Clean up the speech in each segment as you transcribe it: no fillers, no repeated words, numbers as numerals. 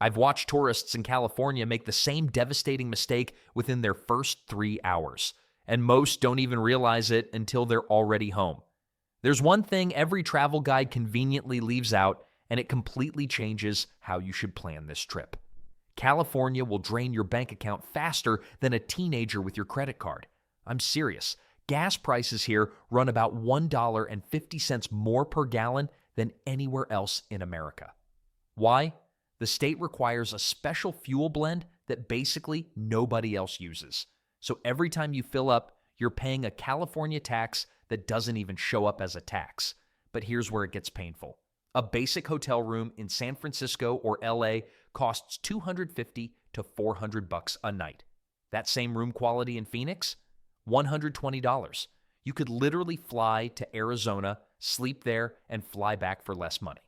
I've watched tourists in California make the same devastating mistake within their first 3 hours, and most don't even realize it until they're already home. There's one thing every travel guide conveniently leaves out, and it completely changes how you should plan this trip. California will drain your bank account faster than a teenager with your credit card. I'm serious. Gas prices here run about $1.50 more per gallon than anywhere else in America. Why? The state requires a special fuel blend that basically nobody else uses. So every time you fill up, you're paying a California tax that doesn't even show up as a tax. But here's where it gets painful. A basic hotel room in San Francisco or LA costs $250 to $400 a night. That same room quality in Phoenix? $120. You could literally fly to Arizona, sleep there, and fly back for less money.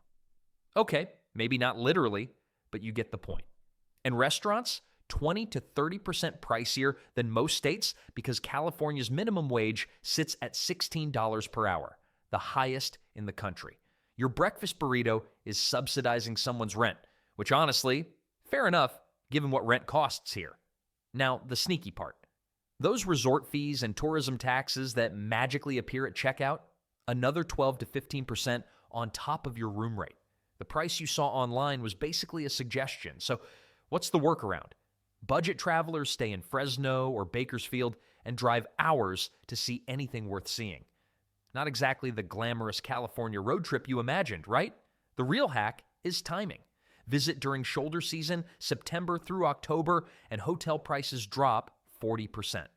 Okay, maybe not literally, but you get the point. And restaurants, 20 to 30% pricier than most states because California's minimum wage sits at $16 per hour, the highest in the country. Your breakfast burrito is subsidizing someone's rent, which honestly, fair enough, given what rent costs here. Now, the sneaky part. Those resort fees and tourism taxes that magically appear at checkout, another 12 to 15% on top of your room rate. The price you saw online was basically a suggestion. So what's the workaround? Budget travelers stay in Fresno or Bakersfield and drive hours to see anything worth seeing. Not exactly the glamorous California road trip you imagined, right? The real hack is timing. Visit during shoulder season, September through October, and hotel prices drop 40%.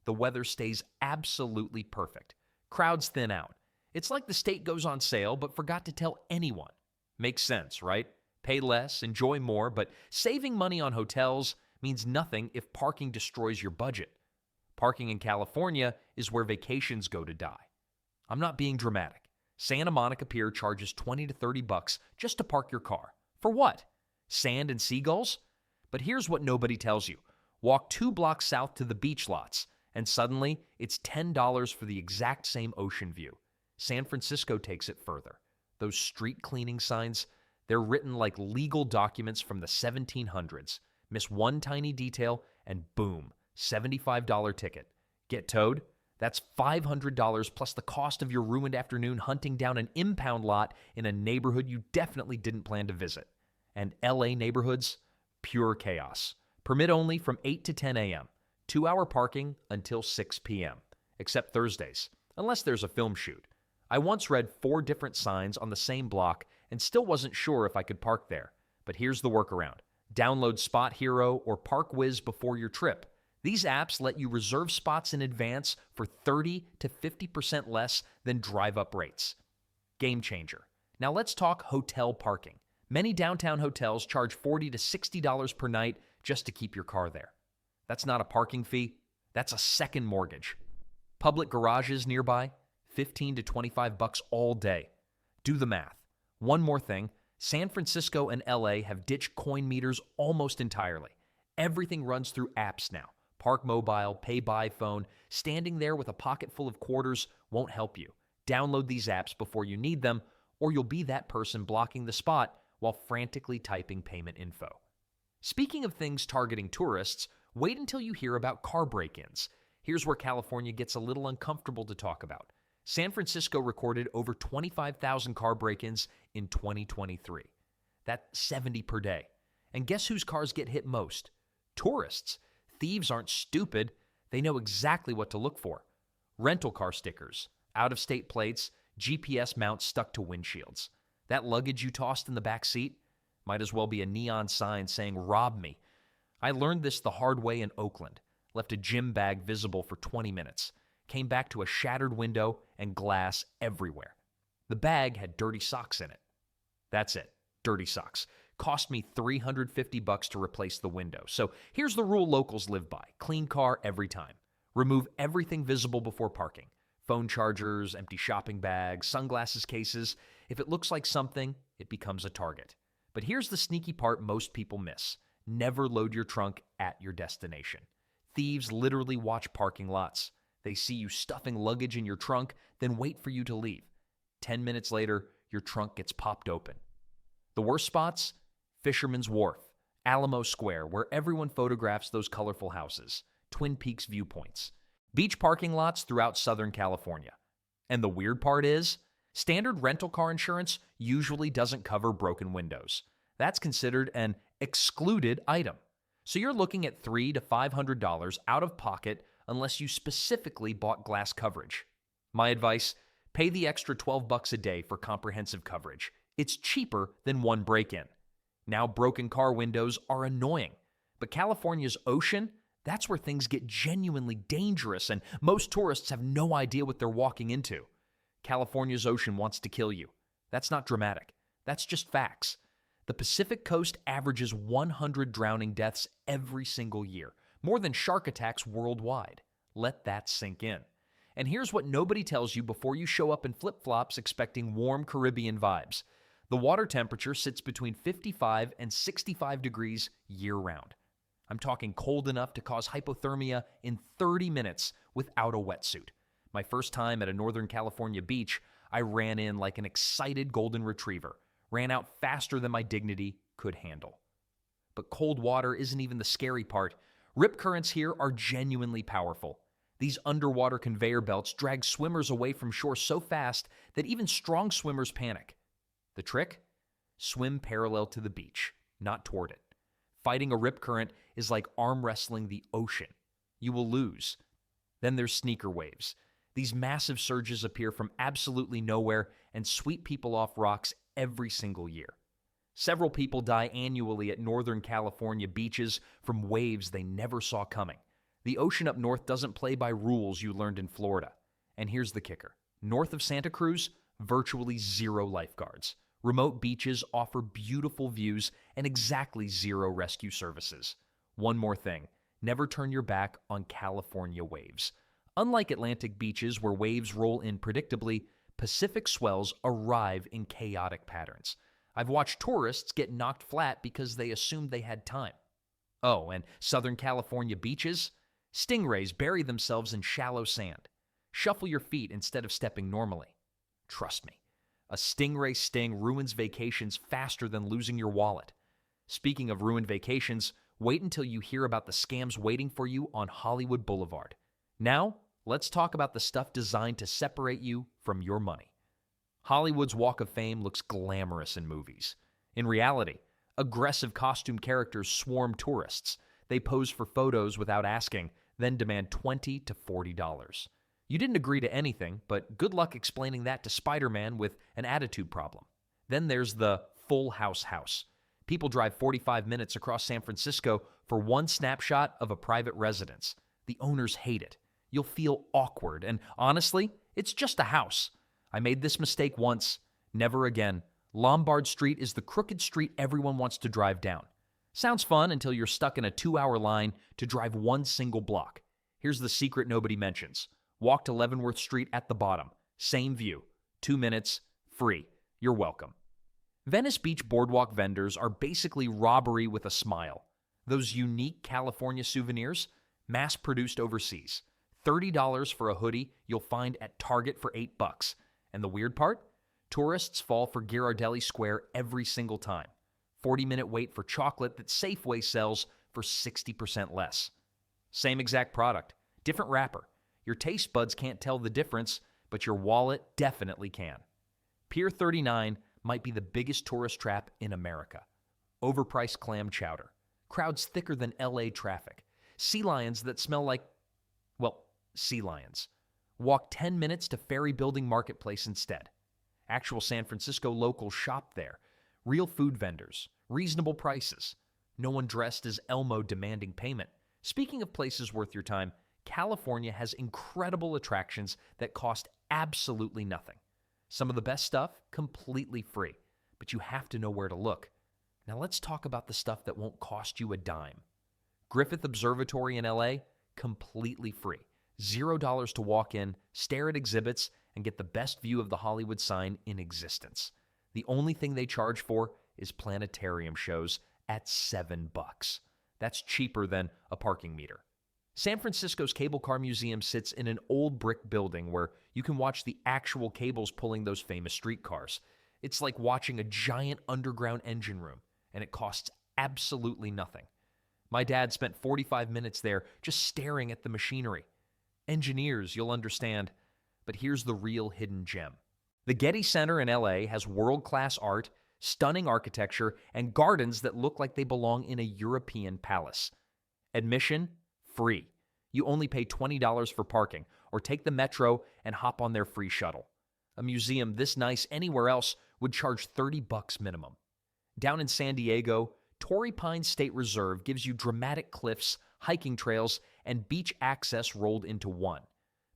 The weather stays absolutely perfect. Crowds thin out. It's like the state goes on sale but forgot to tell anyone. Makes sense, right? Pay less, enjoy more, but saving money on hotels means nothing if parking destroys your budget. Parking in California is where vacations go to die. I'm not being dramatic. Santa Monica Pier charges $20 to $30 just to park your car. For what? Sand and seagulls? But here's what nobody tells you. Walk 2 blocks south to the beach lots, and suddenly it's $10 for the exact same ocean view. San Francisco takes it further. Those street cleaning signs, they're written like legal documents from the 1700s. Miss one tiny detail, and boom, $75 ticket. Get towed? That's $500 plus the cost of your ruined afternoon hunting down an impound lot in a neighborhood you definitely didn't plan to visit. And LA neighborhoods? Pure chaos. Permit only from 8 to 10 a.m. 2-hour parking until 6 p.m. Except Thursdays, unless there's a film shoot. I once read 4 different signs on the same block and still wasn't sure if I could park there. But here's the workaround. Download Spot Hero or ParkWiz before your trip. These apps let you reserve spots in advance for 30 to 50% less than drive-up rates. Game changer. Now let's talk hotel parking. Many downtown hotels charge $40 to $60 per night just to keep your car there. That's not a parking fee. That's a second mortgage. Public garages nearby, $15 to $25 all day. Do the math. One more thing. San Francisco and LA have ditched coin meters almost entirely. Everything runs through apps now. Park Mobile, Pay by Phone. Standing there with a pocket full of quarters won't help you. Download these apps before you need them, or you'll be that person blocking the spot while frantically typing payment info. Speaking of things targeting tourists, wait until you hear about car break-ins. Here's where California gets a little uncomfortable to talk about. San Francisco recorded over 25,000 car break-ins in 2023. That's 70 per day. And guess whose cars get hit most? Tourists. Thieves aren't stupid. They know exactly what to look for. Rental car stickers, out-of-state plates, GPS mounts stuck to windshields. That luggage you tossed in the back seat might as well be a neon sign saying, "Rob me." I learned this the hard way in Oakland. Left a gym bag visible for 20 minutes. Came back to a shattered window and glass everywhere. The bag had dirty socks in it. That's it, dirty socks. Cost me $350 to replace the window. So here's the rule locals live by. Clean car every time. Remove everything visible before parking. Phone chargers, empty shopping bags, sunglasses cases. If it looks like something, it becomes a target. But here's the sneaky part most people miss. Never load your trunk at your destination. Thieves literally watch parking lots. They see you stuffing luggage in your trunk, then wait for you to leave. 10 minutes later, your trunk gets popped open. The worst spots? Fisherman's Wharf, Alamo Square, where everyone photographs those colorful houses. Twin Peaks viewpoints. Beach parking lots throughout Southern California. And the weird part is, standard rental car insurance usually doesn't cover broken windows. That's considered an excluded item. So you're looking at $300 to $500 out of pocket unless you specifically bought glass coverage. My advice, pay the extra $12 a day for comprehensive coverage. It's cheaper than one break-in. Now broken car windows are annoying, but California's ocean, that's where things get genuinely dangerous and most tourists have no idea what they're walking into. California's ocean wants to kill you. That's not dramatic. That's just facts. The Pacific Coast averages 100 drowning deaths every single year, more than shark attacks worldwide. Let that sink in. And here's what nobody tells you before you show up in flip-flops expecting warm Caribbean vibes. The water temperature sits between 55 and 65 degrees year-round. I'm talking cold enough to cause hypothermia in 30 minutes without a wetsuit. My first time at a Northern California beach, I ran in like an excited golden retriever, ran out faster than my dignity could handle. But cold water isn't even the scary part. Rip currents here are genuinely powerful. These underwater conveyor belts drag swimmers away from shore so fast that even strong swimmers panic. The trick? Swim parallel to the beach, not toward it. Fighting a rip current is like arm wrestling the ocean. You will lose. Then there's sneaker waves. These massive surges appear from absolutely nowhere and sweep people off rocks every single year. Several people die annually at Northern California beaches from waves they never saw coming. The ocean up north doesn't play by rules you learned in Florida. And here's the kicker. North of Santa Cruz, virtually zero lifeguards. Remote beaches offer beautiful views and exactly zero rescue services. One more thing, never turn your back on California waves. Unlike Atlantic beaches where waves roll in predictably, Pacific swells arrive in chaotic patterns. I've watched tourists get knocked flat because they assumed they had time. Oh, and Southern California beaches? Stingrays bury themselves in shallow sand. Shuffle your feet instead of stepping normally. Trust me, a stingray sting ruins vacations faster than losing your wallet. Speaking of ruined vacations, wait until you hear about the scams waiting for you on Hollywood Boulevard. Now, let's talk about the stuff designed to separate you from your money. Hollywood's Walk of Fame looks glamorous in movies. In reality, aggressive costume characters swarm tourists. They pose for photos without asking, then demand $20 to $40. You didn't agree to anything, but good luck explaining that to Spider-Man with an attitude problem. Then there's the Full House house. People drive 45 minutes across San Francisco for one snapshot of a private residence. The owners hate it. You'll feel awkward, and honestly, it's just a house. I made this mistake once. Never again. Lombard Street is the crooked street everyone wants to drive down. Sounds fun until you're stuck in a 2-hour line to drive one single block. Here's the secret nobody mentions. Walk to Leavenworth Street at the bottom. Same view. 2 minutes. Free. You're welcome. Venice Beach boardwalk vendors are basically robbery with a smile. Those unique California souvenirs, mass-produced overseas. $30 for a hoodie you'll find at Target for $8. And the weird part? Tourists fall for Ghirardelli Square every single time. 40-minute wait for chocolate that Safeway sells for 60% less. Same exact product, different wrapper. Your taste buds can't tell the difference, but your wallet definitely can. Pier 39 might be the biggest tourist trap in America. Overpriced clam chowder. Crowds thicker than LA traffic. Sea lions that smell like, well, sea lions. Walk 10 minutes to Ferry Building Marketplace instead. Actual San Francisco locals shop there. Real food vendors. Reasonable prices. No one dressed as Elmo demanding payment. Speaking of places worth your time, California has incredible attractions that cost absolutely nothing. Some of the best stuff completely free, but you have to know where to look. Now let's talk about the stuff that won't cost you a dime. Griffith Observatory in LA, completely free. $0 to walk in, stare at exhibits, and get the best view of the Hollywood sign in existence. The only thing they charge for is planetarium shows at $7. That's cheaper than a parking meter. San Francisco's Cable Car Museum sits in an old brick building where you can watch the actual cables pulling those famous streetcars. It's like watching a giant underground engine room, and it costs absolutely nothing. My dad spent 45 minutes there just staring at the machinery. Engineers, you'll understand. But here's the real hidden gem. The Getty Center in LA has world-class art, stunning architecture, and gardens that look like they belong in a European palace. Admission? Free. You only pay $20 for parking, or take the metro and hop on their free shuttle. A museum this nice anywhere else would charge $30 minimum. Down in San Diego, Torrey Pines State Reserve gives you dramatic cliffs, hiking trails, and beach access rolled into one.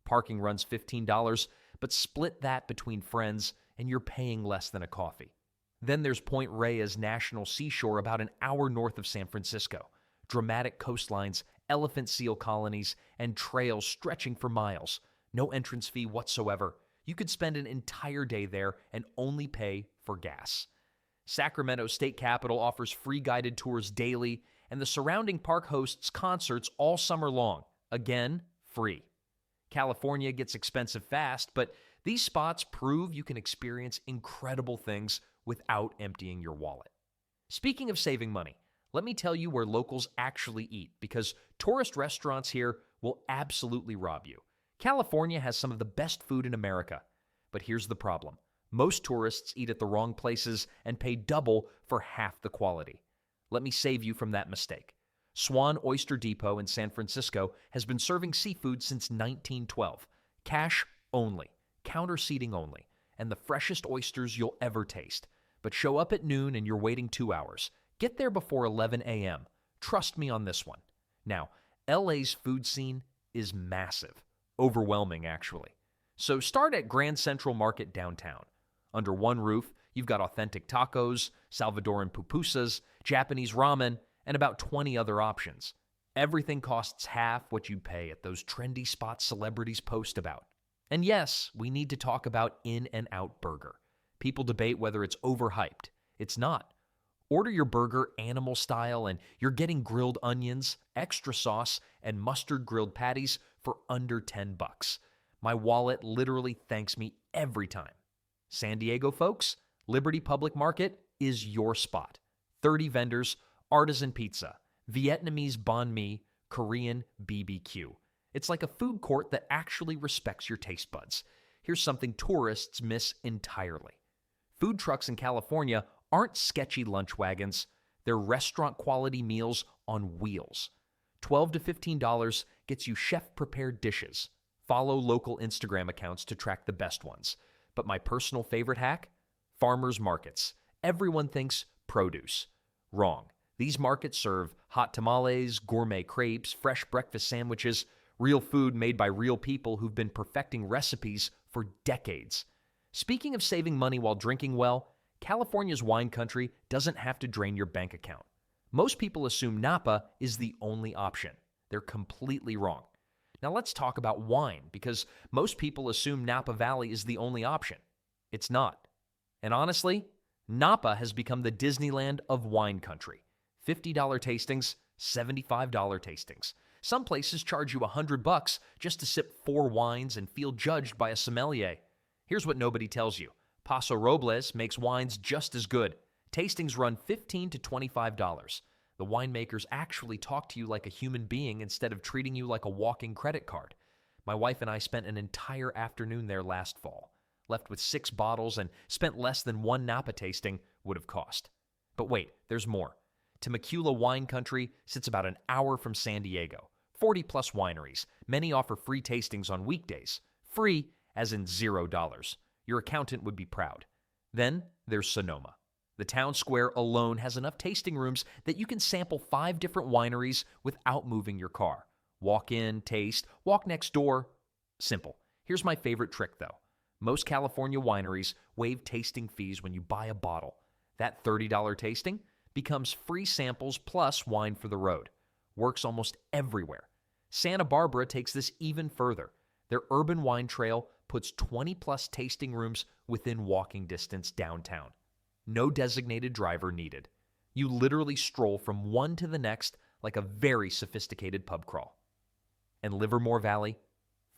Parking runs $15, but split that between friends, and you're paying less than a coffee. Then there's Point Reyes National Seashore about an hour north of San Francisco. Dramatic coastlines, elephant seal colonies, and trails stretching for miles. No entrance fee whatsoever. You could spend an entire day there and only pay for gas. Sacramento State Capitol offers free guided tours daily, and the surrounding park hosts concerts all summer long. Again, free. California gets expensive fast, but these spots prove you can experience incredible things without emptying your wallet. Speaking of saving money, let me tell you where locals actually eat, because tourist restaurants here will absolutely rob you. California has some of the best food in America, but here's the problem. Most tourists eat at the wrong places and pay double for half the quality. Let me save you from that mistake. Swan Oyster Depot in San Francisco has been serving seafood since 1912. Cash only, counter seating only, and the freshest oysters you'll ever taste. But show up at noon and you're waiting 2 hours. Get there before 11 a.m. Trust me on this one. Now, LA's food scene is massive. Overwhelming, actually. So start at Grand Central Market downtown. Under one roof, you've got authentic tacos, Salvadoran pupusas, Japanese ramen, and about 20 other options. Everything costs half what you pay at those trendy spots celebrities post about. And yes, we need to talk about In-N-Out Burger. People debate whether it's overhyped. It's not. Order your burger animal style and you're getting grilled onions, extra sauce, and mustard grilled patties for under $10. My wallet literally thanks me every time. San Diego folks, Liberty Public Market is your spot. 30 vendors, artisan pizza, Vietnamese banh mi, Korean BBQ. It's like a food court that actually respects your taste buds. Here's something tourists miss entirely. Food trucks in California aren't sketchy lunch wagons. They're restaurant-quality meals on wheels. $12 to $15 gets you chef-prepared dishes. Follow local Instagram accounts to track the best ones. But my personal favorite hack? Farmers markets. Everyone thinks produce. Wrong. These markets serve hot tamales, gourmet crepes, fresh breakfast sandwiches, real food made by real people who've been perfecting recipes for decades. Speaking of saving money while drinking well, California's wine country doesn't have to drain your bank account. Most people assume Napa is the only option. They're completely wrong. Now let's talk about wine, because most people assume Napa Valley is the only option. It's not. And honestly, Napa has become the Disneyland of wine country. $50 tastings, $75 tastings. Some places charge you $100 just to sip 4 wines and feel judged by a sommelier. Here's what nobody tells you. Paso Robles makes wines just as good. Tastings run $15 to $25. The winemakers actually talk to you like a human being instead of treating you like a walking credit card. My wife and I spent an entire afternoon there last fall. Left with 6 bottles and spent less than one Napa tasting would have cost. But wait, there's more. Temecula Wine Country sits about an hour from San Diego. 40-plus wineries. Many offer free tastings on weekdays. Free as in $0. Your accountant would be proud. Then there's Sonoma. The town square alone has enough tasting rooms that you can sample 5 different wineries without moving your car. Walk in, taste, walk next door. Simple. Here's my favorite trick, though. Most California wineries waive tasting fees when you buy a bottle. That $30 tasting becomes free samples plus wine for the road. Works almost everywhere. Santa Barbara takes this even further. Their urban wine trail puts 20-plus tasting rooms within walking distance downtown. No designated driver needed. You literally stroll from one to the next like a very sophisticated pub crawl. And Livermore Valley,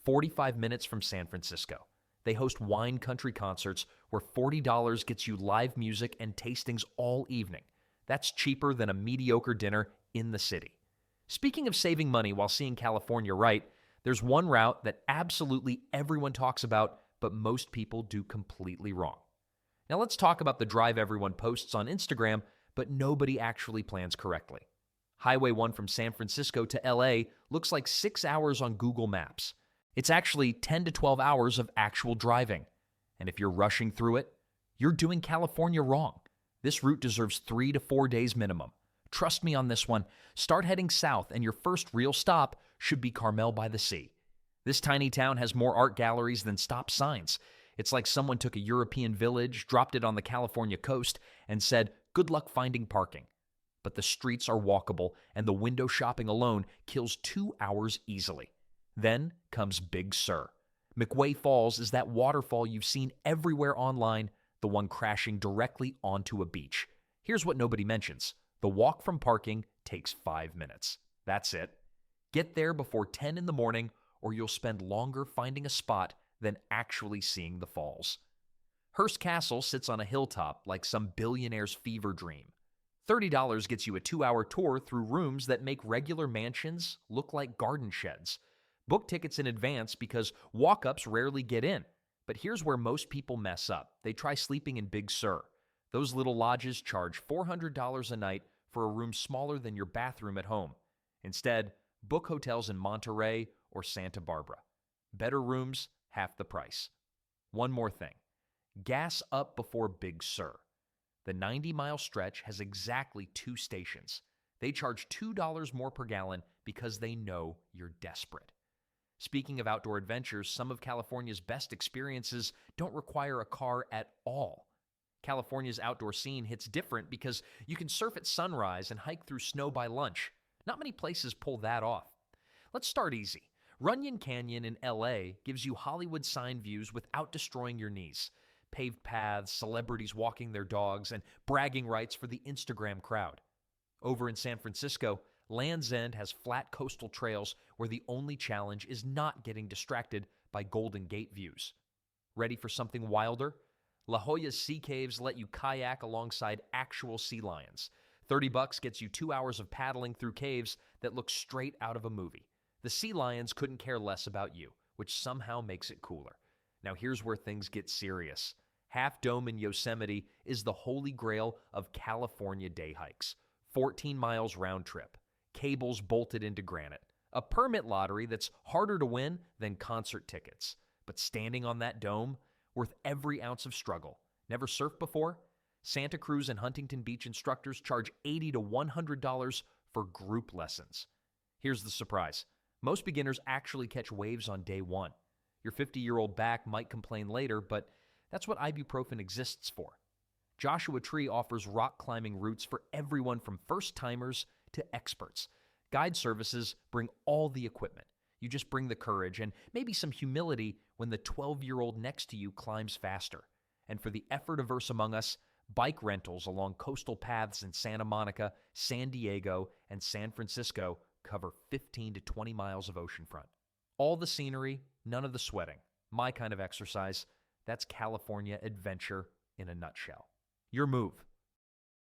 45 minutes from San Francisco. They host wine country concerts where $40 gets you live music and tastings all evening. That's cheaper than a mediocre dinner in the city. Speaking of saving money while seeing California right, there's one route that absolutely everyone talks about, but most people do completely wrong. Now let's talk about the drive everyone posts on Instagram, but nobody actually plans correctly. Highway 1 from San Francisco to LA looks like 6 hours on Google Maps. It's actually 10 to 12 hours of actual driving. And if you're rushing through it, you're doing California wrong. This route deserves 3 to 4 days minimum. Trust me on this one. Start heading south, and your first real stop should be Carmel by the Sea. This tiny town has more art galleries than stop signs. It's like someone took a European village, dropped it on the California coast, and said, "Good luck finding parking." But the streets are walkable, and the window shopping alone kills 2 hours easily. Then comes Big Sur. McWay Falls is that waterfall you've seen everywhere online, the one crashing directly onto a beach. Here's what nobody mentions. The walk from parking takes 5 minutes. That's it. Get there before 10 in the morning, or you'll spend longer finding a spot than actually seeing the falls. Hearst Castle sits on a hilltop like some billionaire's fever dream. $30 gets you a 2-hour tour through rooms that make regular mansions look like garden sheds. Book tickets in advance because walk-ups rarely get in. But here's where most people mess up. They try sleeping in Big Sur. Those little lodges charge $400 a night for a room smaller than your bathroom at home. Instead, book hotels in Monterey or Santa Barbara. Better rooms, half the price. One more thing. Gas up before Big Sur. The 90-mile stretch has exactly 2 stations. They charge $2 more per gallon because they know you're desperate. Speaking of outdoor adventures, some of California's best experiences don't require a car at all. California's outdoor scene hits different because you can surf at sunrise and hike through snow by lunch. Not many places pull that off. Let's start easy. Runyon Canyon in LA gives you Hollywood sign views without destroying your knees. Paved paths, celebrities walking their dogs, and bragging rights for the Instagram crowd. Over in San Francisco, Land's End has flat coastal trails where the only challenge is not getting distracted by Golden Gate views. Ready for something wilder? La Jolla's Sea Caves let you kayak alongside actual sea lions. $30 gets you 2 hours of paddling through caves that look straight out of a movie. The sea lions couldn't care less about you, which somehow makes it cooler. Now here's where things get serious. Half Dome in Yosemite is the holy grail of California day hikes. 14 miles round trip. Cables bolted into granite. A permit lottery that's harder to win than concert tickets. But standing on that dome, worth every ounce of struggle. Never surfed before? Santa Cruz and Huntington Beach instructors charge $80 to $100 for group lessons. Here's the surprise. Most beginners actually catch waves on day 1. Your 50-year-old back might complain later, but that's what ibuprofen exists for. Joshua Tree offers rock climbing routes for everyone from first-timers to experts. Guide services bring all the equipment. You just bring the courage and maybe some humility when the 12-year-old next to you climbs faster. And for the effort-averse among us, bike rentals along coastal paths in Santa Monica, San Diego, and San Francisco cover 15 to 20 miles of oceanfront. All the scenery, none of the sweating. My kind of exercise. That's California adventure in a nutshell. Your move.